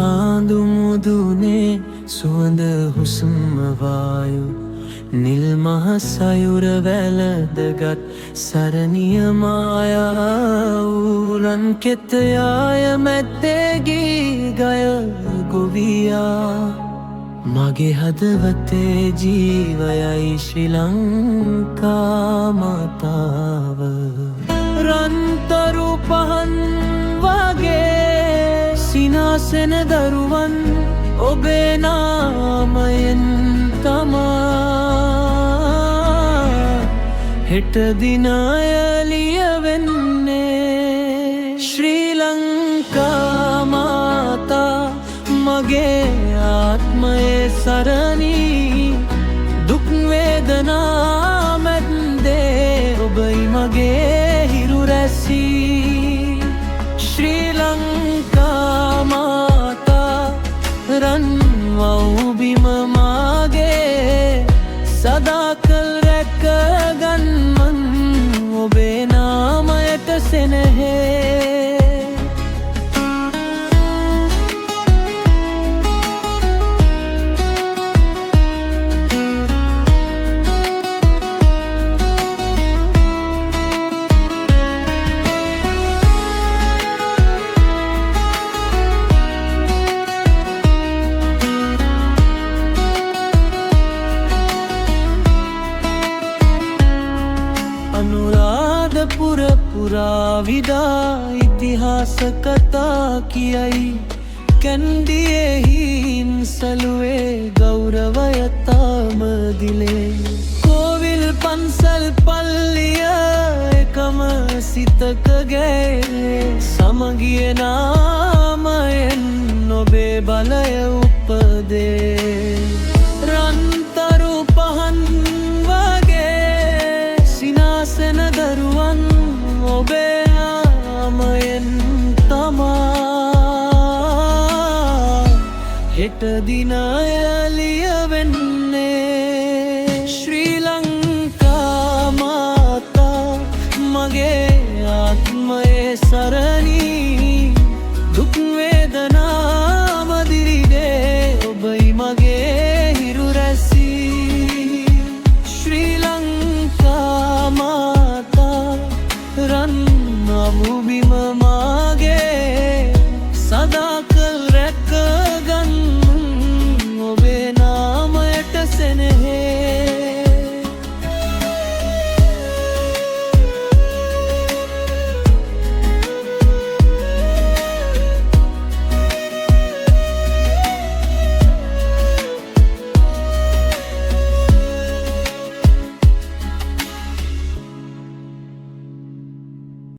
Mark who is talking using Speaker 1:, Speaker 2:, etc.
Speaker 1: කාඳු මුදුනේ සුවඳ හුස්ම වායු නිල් මහ සයුර වැළඳගත් සරණිය මායා උරන් කෙත යාය මැත්තේ ගී ගය ගොවියා මගේ හදවතේ ජීවයයි ශ්‍රී ලංකා මාතාව රන්තරු පහන් වගේ සිනාසෙන දරුවන් ඔබේ නාමයෙන් තමා හෙට දිනය ලියවෙන්නේ ශ්‍රී ලංකා මාතා මගේ ආත්මයේ සරණී දුක් වේදනා මැද්දේ ඔබයි මගේ හිරු රැසී ශ්‍රී ලංකා මාතා රන් වව්බිම මාගේ සදාකල් රැක ගන්මන් ඔබේ නාමයට සෙනෙහේ අනුරාධපුර පුරා විදා ඉතිහාස කතා කියයි කැන්ඩියෙහි ඉන්සලුවේ ගෞරවය තාම දිලේ කෝවිල් පන්සල් පල්ලිය එකම සිතක ගෑවේ සමගිය නාමයෙන් ඔබේ බලය උපදේ රන්තරු පහන් සිනාසෙන දරුවන් ඔබේ නාමයෙන් තමා හෙට දිනය ලියවෙන්නේ